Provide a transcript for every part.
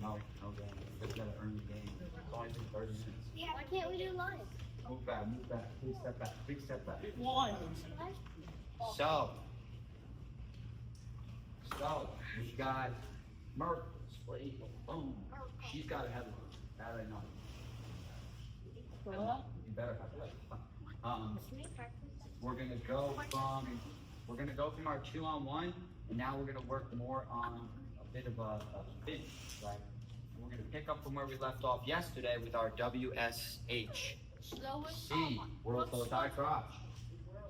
No game. You just gotta earn the game. It's only been 30 minutes. Yeah. Why can't we do live? Move back, move back. Please step back. Please step back. One. So we got Murph. Boom. She's got a headline. That I know. You better have that. We're gonna go from our 2-on-1, and now we're gonna work more on a bit of a finish, right? And we're gonna pick up from where we left off yesterday with our WSH. C, World Slow Side Crotch.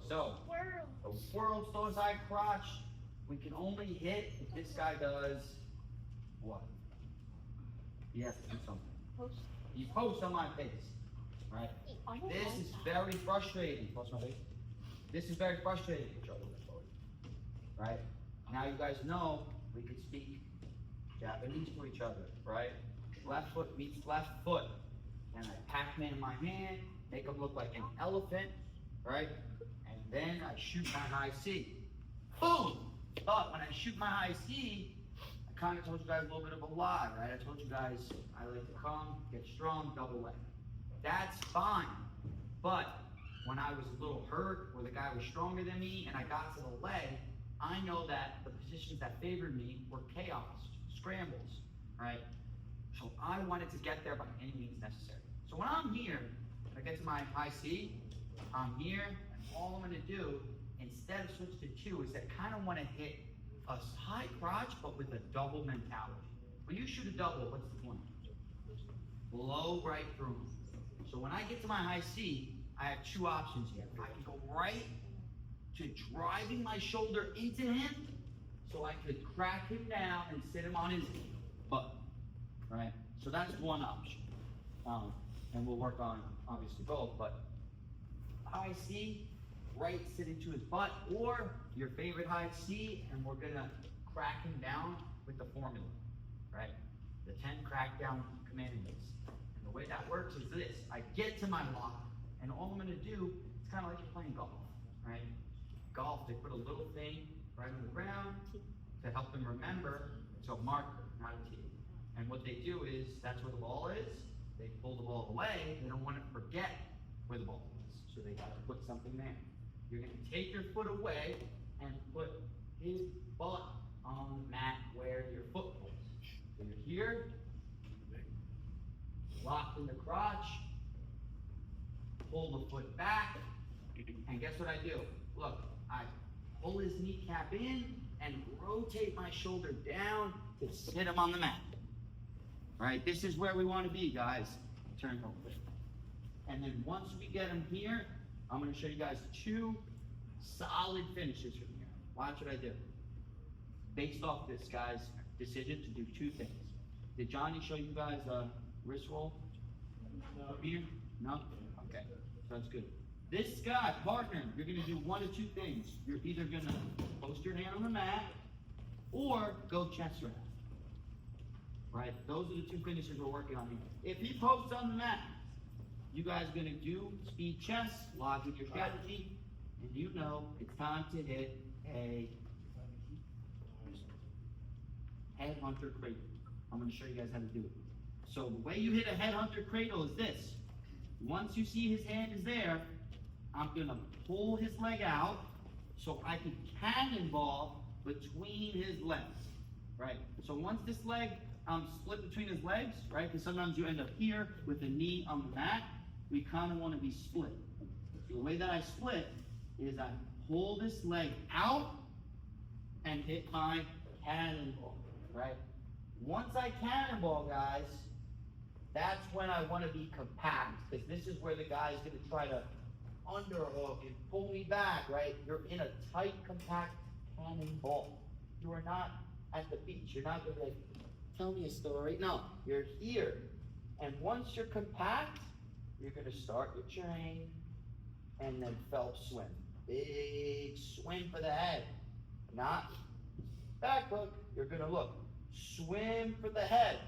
So, the World Slow Side Crotch, we can only hit if this guy does what? He has to do something. He posts on my face, right? This is very frustrating. Post my face. This is very frustrating for each other, right? Now you guys know we can speak Japanese to each other, right? Left foot meets left foot. And I Pac-Man in my hand, make him look like an elephant, right? And then I shoot my high C. Boom! But when I shoot my high C, I kind of told you guys a little bit of a lie, right? I told you guys I like to come, get strong, double leg. That's fine. But when I was a little hurt, or the guy was stronger than me, and I got to the leg, I know that the positions that favored me were chaos, scrambles, right? So I wanted to get there by any means necessary. So when I'm here, when I get to my high C, I'm here, and all I'm gonna do, instead of switch to 2, is I kind of want to hit a high crotch, but with a double mentality. When you shoot a double, what's the point? Blow right through him. So when I get to my high C, I have 2 options here. I can go right to driving my shoulder into him, so I could crack him down and sit him on his butt, right? So that's one option. And we'll work on, obviously, both, but high C, right sit into his butt, or your favorite high C, and we're gonna crack him down with the formula, right? The 10 crack down commandments. And the way that works is this: I get to my lock, and all I'm gonna do, it's kind of like you're playing golf, right? Golf, they put a little thing right on the ground to help them remember. It's a marker, not a tee. And what they do is, that's where the ball is. They pull the ball away. They don't want to forget where the ball is. So they got to put something there. You're going to take your foot away and put his butt on the mat where your foot was. So you're here, locked in the crotch, pull the foot back, and guess what I do? Look, I pull his kneecap in and rotate my shoulder down to sit him on the mat. Right, this is where we want to be, guys. Turn over. And then once we get him here, I'm going to show you guys 2 solid finishes from here. Watch what I do. Based off this guy's decision to do 2 things. Did Johnny show you guys a wrist roll? No. Here? No? Okay, so that's good. This guy, partner, you're going to do 1 of 2 things. You're either going to post your hand on the mat or go chest rest. Right? Those are the 2 finishes we're working on here. If he posts on the mat, you guys are going to do speed chest, log in your strategy, and you know it's time to hit a headhunter cradle. I'm going to show you guys how to do it. So the way you hit a headhunter cradle is this. Once you see his hand is there, I'm going to pull his leg out so I can cannonball between his legs. Right? So once this leg split between his legs, right? Because sometimes you end up here with the knee on the mat. We kind of want to be split. So the way that I split is I pull this leg out and hit my cannonball, right? Once I cannonball, guys, that's when I want to be compact, because this is where the guy's going to try to underhook and pull me back, right? You're in a tight, compact cannonball. You are not at the beach. You're not going to like, tell me a story. No, you're here. And once you're compact, you're going to start your train and then Phelps swim. Big swim for the head. Not back hook. You're going to look. Swim for the head.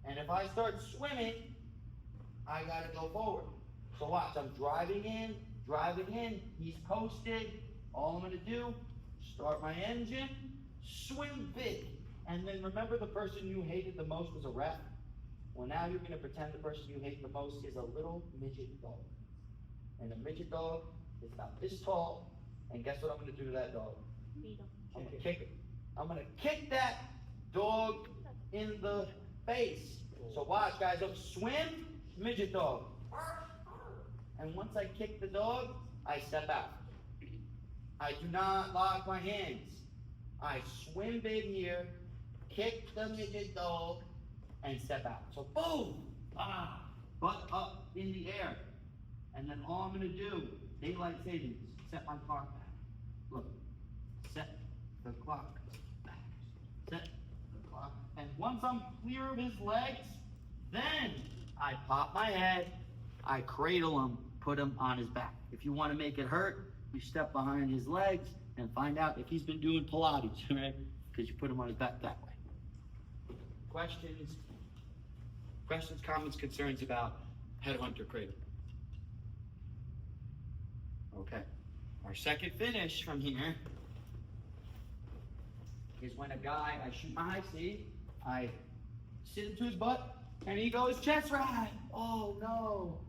And if I start swimming, I got to go forward. So watch. I'm driving in. He's posted. All I'm going to do, start my engine, swim big. And then remember the person you hated the most was a ref? Well, now you're gonna pretend the person you hate the most is a little midget dog. And a midget dog is about this tall, and guess what I'm gonna do to that dog? I'm gonna kick it. I'm gonna kick that dog in the face. So watch, guys, look, swim, midget dog. And once I kick the dog, I step out. I do not lock my hands. I swim big here, kick the midget dog, and step out. So boom, butt up in the air. And then all I'm gonna do, daylight savings, set my clock back. Look, set the clock back. Set the clock. And once I'm clear of his legs, then I pop my head, I cradle him, put him on his back. If you wanna make it hurt, you step behind his legs and find out if he's been doing Pilates, right? Because you put him on his back that way. Questions, comments, concerns about headhunter cradle? Okay. Our second finish from here is when a guy, I shoot my high C, I sit into his butt, and he goes chest ride. Oh no.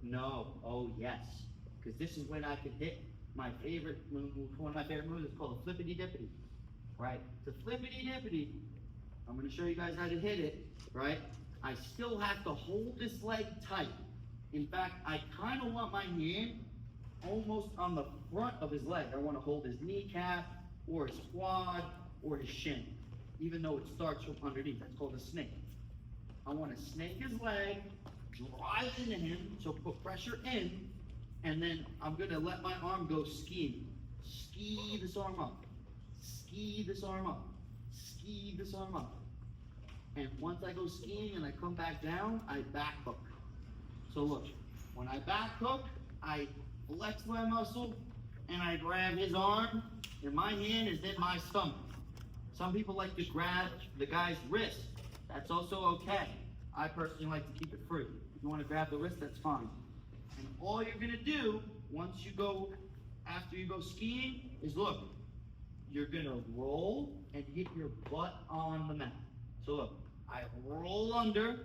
No, oh yes. Because this is when I can hit my favorite move, one of my favorite moves is called a flippity dippity, right? The flippity dippity, I'm gonna show you guys how to hit it, right? I still have to hold this leg tight. In fact, I kind of want my hand almost on the front of his leg. I want to hold his kneecap or his quad or his shin, even though it starts from underneath. That's called a snake. I want to snake his leg, drive into him, so put pressure in, and then I'm going to let my arm go skiing. Ski this arm up. Ski this arm up. Ski this arm up. And once I go skiing and I come back down, I back hook. So look, when I back hook, I flex my muscle and I grab his arm, and my hand is in my stomach. Some people like to grab the guy's wrist. That's also okay. I personally like to keep it free. If you want to grab the wrist, that's fine. And all you're gonna do once you go, after you go skiing, is look, you're gonna roll and hit your butt on the mat. So look, I roll under,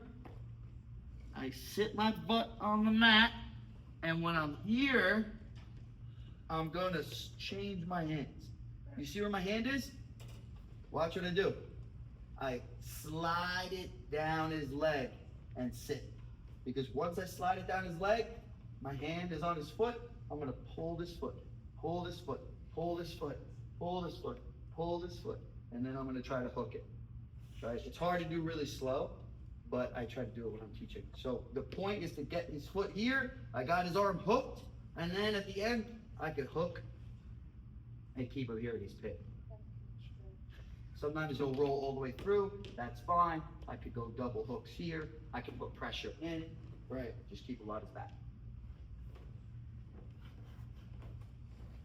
I sit my butt on the mat, and when I'm here, I'm gonna change my hands. You see where my hand is? Watch what I do. I slide it down his leg and sit. Because once I slide it down his leg, my hand is on his foot, I'm gonna pull this foot, pull this foot, pull this foot, pull this foot, pull this foot, and then I'm gonna try to hook it. Right? It's hard to do really slow, but I try to do it when I'm teaching. So the point is to get his foot here, I got his arm hooked, and then at the end, I could hook and keep him here in his pit. Sometimes he'll roll all the way through, that's fine. I could go double hooks here, I can put pressure in, right? Just keep a lot of his back.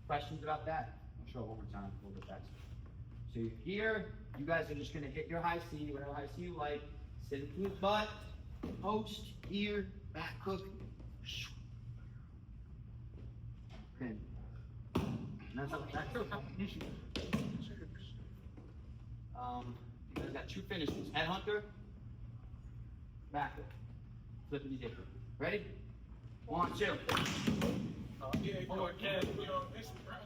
Questions about that? I'll show it one more time, a little bit faster. So here, you guys are just gonna hit your high C, whatever high C you like, sit into his butt, post, here, back hook, pin. And that's you guys got two finishes, headhunter, back hook, flippity dipper. Ready? 1, 2. Yeah, you know, Ken, we on Instagram.